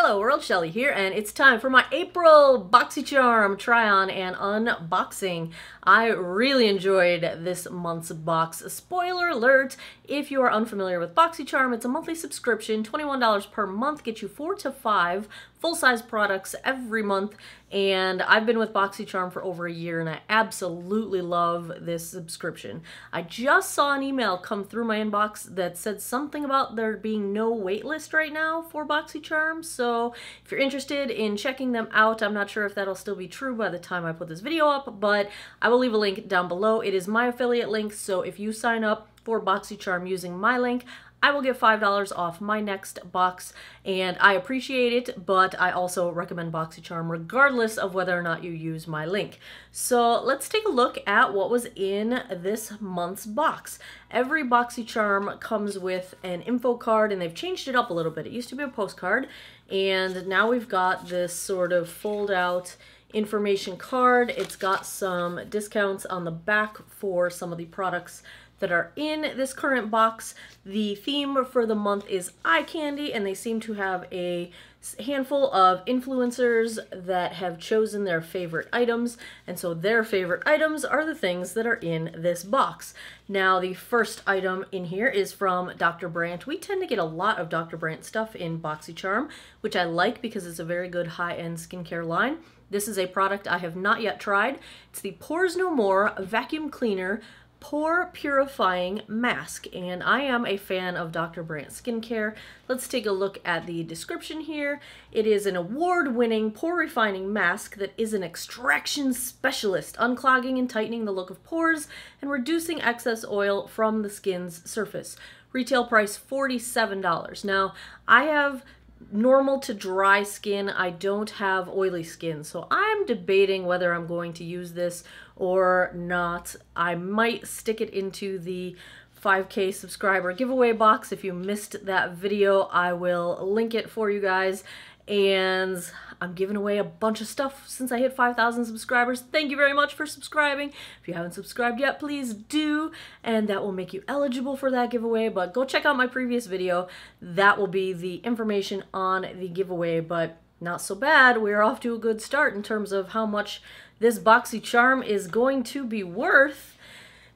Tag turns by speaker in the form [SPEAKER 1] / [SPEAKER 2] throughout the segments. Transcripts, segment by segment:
[SPEAKER 1] Hello world, Shelly here, and it's time for my April Boxycharm try-on and unboxing. I really enjoyed this month's box. Spoiler alert, if you are unfamiliar with Boxycharm, it's a monthly subscription, $21 per month, gets you 4 to 5 full-size products every month, and I've been with Boxycharm for over a year and I absolutely love this subscription. I just saw an email come through my inbox that said something about there being no wait list right now for Boxycharm, so if you're interested in checking them out, I'm not sure if that'll still be true by the time I put this video up, but I will leave a link down below. It is my affiliate link, so if you sign up for Boxycharm using my link, I will get $5 off my next box, and I appreciate it, but I also recommend Boxycharm regardless of whether or not you use my link. So let's take a look at what was in this month's box. Every Boxycharm comes with an info card, and they've changed it up a little bit. It used to be a postcard, and now we've got this sort of fold-out information card. It's got some discounts on the back for some of the products that are in this current box. The theme for the month is eye candy, and they seem to have a handful of influencers that have chosen their favorite items, and so their favorite items are the things that are in this box. Now, the first item in here is from Dr. Brandt. We tend to get a lot of Dr. Brandt stuff in Boxycharm, which I like because it's a very good high-end skincare line. This is a product I have not yet tried. It's the Pores No More Vacuum Cleaner Pore Purifying Mask, and I am a fan of Dr. Brandt skincare. Let's take a look at the description here. It is an award-winning pore refining mask that is an extraction specialist, unclogging and tightening the look of pores and reducing excess oil from the skin's surface. Retail price $47. Now, I have normal to dry skin. I don't have oily skin, so I'm debating whether I'm going to use this or not. I might stick it into the 5K subscriber giveaway box. If you missed that video, I will link it for you guys. And I'm giving away a bunch of stuff since I hit 5,000 subscribers. Thank you very much for subscribing. If you haven't subscribed yet, please do, and that will make you eligible for that giveaway. But go check out my previous video. That will be the information on the giveaway, but not so bad. We're off to a good start in terms of how much this Boxycharm is going to be worth.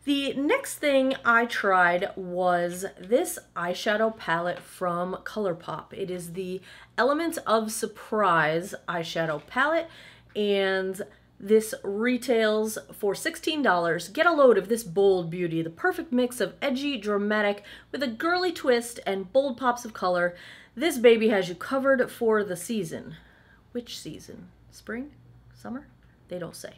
[SPEAKER 1] The next thing I tried was this eyeshadow palette from ColourPop. It is the Element of Surprise eyeshadow palette, and this retails for $16. Get a load of this bold beauty, the perfect mix of edgy, dramatic, with a girly twist and bold pops of color. This baby has you covered for the season. Which season? Spring? Summer? They don't say.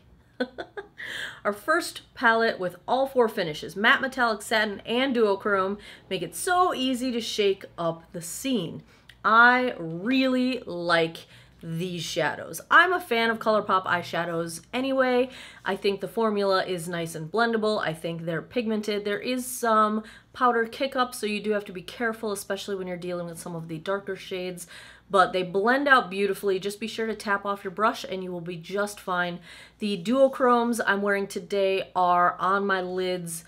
[SPEAKER 1] Our first palette with all 4 finishes, matte, metallic, satin, and duochrome, make it so easy to shake up the scene. I really like these shadows. I'm a fan of ColourPop eyeshadows anyway. I think the formula is nice and blendable. I think they're pigmented. There is some powder kick up, so you do have to be careful, especially when you're dealing with some of the darker shades, but they blend out beautifully. Just be sure to tap off your brush and you will be just fine. The duochromes I'm wearing today are on my lids,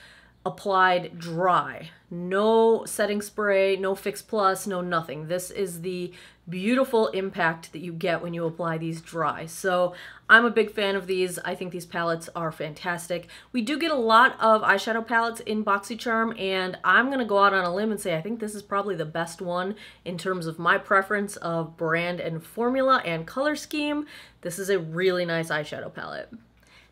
[SPEAKER 1] applied dry. No setting spray, no Fix Plus, no nothing. This is the beautiful impact that you get when you apply these dry. So I'm a big fan of these. I think these palettes are fantastic. We do get a lot of eyeshadow palettes in Boxycharm, and I'm gonna go out on a limb and say I think this is probably the best one in terms of my preference of brand and formula and color scheme. This is a really nice eyeshadow palette.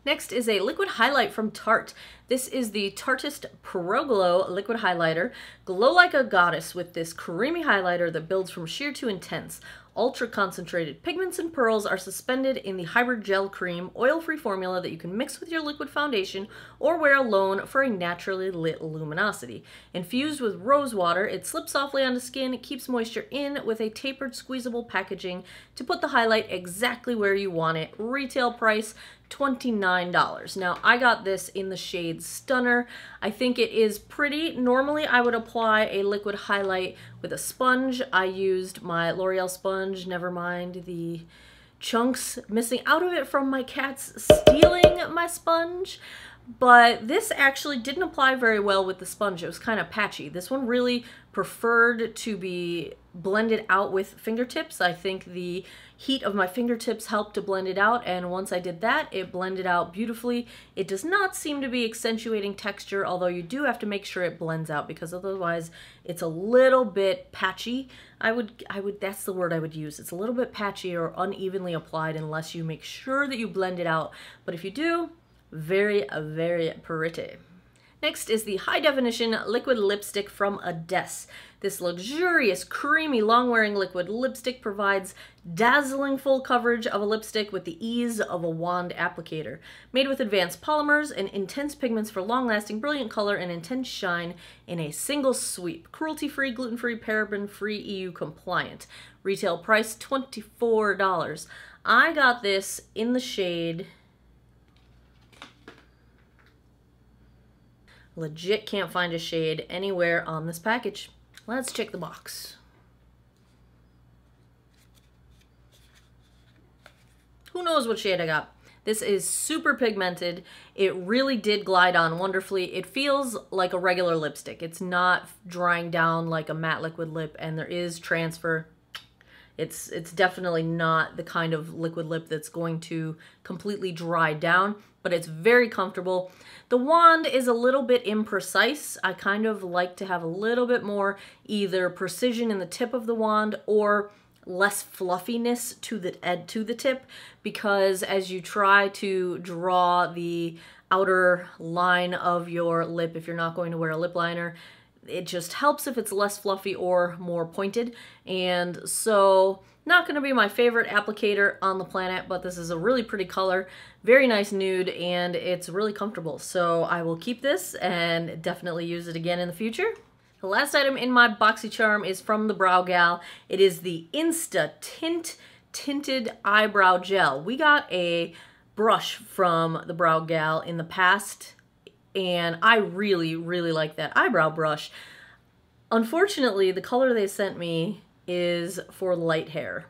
[SPEAKER 1] Next is a liquid highlight from Tarte. This is the Tarteist Pro Glow liquid highlighter. Glow like a goddess with this creamy highlighter that builds from sheer to intense. Ultra concentrated pigments and pearls are suspended in the hybrid gel cream, oil-free formula that you can mix with your liquid foundation or wear alone for a naturally lit luminosity. Infused with rose water, it slips softly onto skin, it keeps moisture in with a tapered squeezable packaging to put the highlight exactly where you want it. Retail price $29. Now, I got this in the shade Stunner. I think it is pretty. Normally, I would apply a liquid highlight with a sponge. I used my L'Oreal sponge, never mind the chunks missing out of it from my cats stealing my sponge. But this actually didn't apply very well with the sponge. It was kind of patchy. This one really preferred to be blended out with fingertips. I think the heat of my fingertips helped to blend it out, and once I did that, it blended out beautifully. It does not seem to be accentuating texture, although you do have to make sure it blends out, because otherwise it's a little bit patchy. That's the word I would use. It's a little bit patchy or unevenly applied unless you make sure that you blend it out. But if you do, very, very pretty. Next is the High Definition Liquid Lipstick from Ades. This luxurious, creamy, long-wearing liquid lipstick provides dazzling full coverage of a lipstick with the ease of a wand applicator. Made with advanced polymers and intense pigments for long-lasting, brilliant color and intense shine in a single sweep. Cruelty-free, gluten-free, paraben-free, EU compliant. Retail price $24. I got this in the shade... Legit can't find a shade anywhere on this package. Let's check the box. Who knows what shade I got? This is super pigmented. It really did glide on wonderfully. It feels like a regular lipstick. It's not drying down like a matte liquid lip, and there is transfer. It's definitely not the kind of liquid lip that's going to completely dry down, but it's very comfortable. The wand is a little bit imprecise. I kind of like to have a little bit more either precision in the tip of the wand or less fluffiness to the tip, because as you try to draw the outer line of your lip, if you're not going to wear a lip liner, it just helps if it's less fluffy or more pointed. And so not going to be my favorite applicator on the planet, but this is a really pretty color, very nice nude, and it's really comfortable. So I will keep this and definitely use it again in the future. The last item in my Boxycharm is from the Brow Gal. It is the Insta Tint Tinted Eyebrow Gel. We got a brush from the Brow Gal in the past, and I really, really like that eyebrow brush. Unfortunately, the color they sent me is for light hair.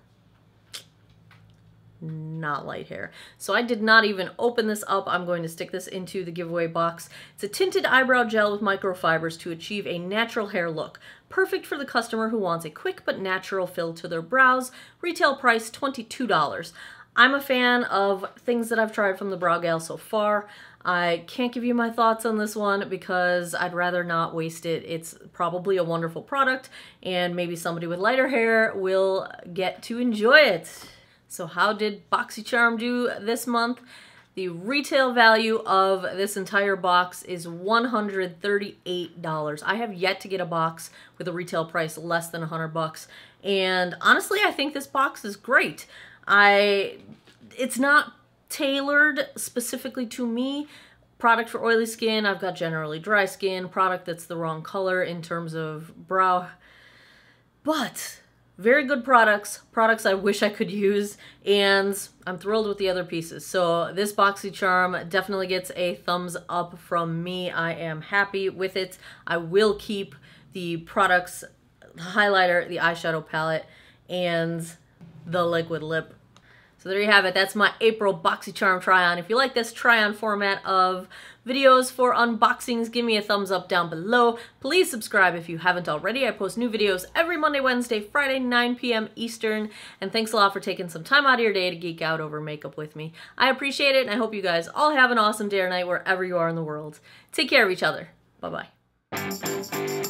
[SPEAKER 1] Not light hair. So I did not even open this up. I'm going to stick this into the giveaway box. It's a tinted eyebrow gel with microfibers to achieve a natural hair look. Perfect for the customer who wants a quick but natural fill to their brows. Retail price $22. I'm a fan of things that I've tried from the Brow Gal so far. I can't give you my thoughts on this one because I'd rather not waste it. It's probably a wonderful product, and maybe somebody with lighter hair will get to enjoy it. So how did Boxycharm do this month? The retail value of this entire box is $138. I have yet to get a box with a retail price less than $100, and honestly, I think this box is great. It's not tailored specifically to me. Product for oily skin, I've got generally dry skin, product that's the wrong color in terms of brow, but very good products I wish I could use, and I'm thrilled with the other pieces. So this Boxycharm definitely gets a thumbs up from me. I am happy with it. I will keep the products, the highlighter, the eyeshadow palette, and the liquid lip. So there you have it. That's my April Boxycharm try-on. If you like this try-on format of videos for unboxings, give me a thumbs up down below. Please subscribe if you haven't already. I post new videos every Monday, Wednesday, Friday, 9 p.m. Eastern. And thanks a lot for taking some time out of your day to geek out over makeup with me. I appreciate it, and I hope you guys all have an awesome day or night wherever you are in the world. Take care of each other. Bye-bye.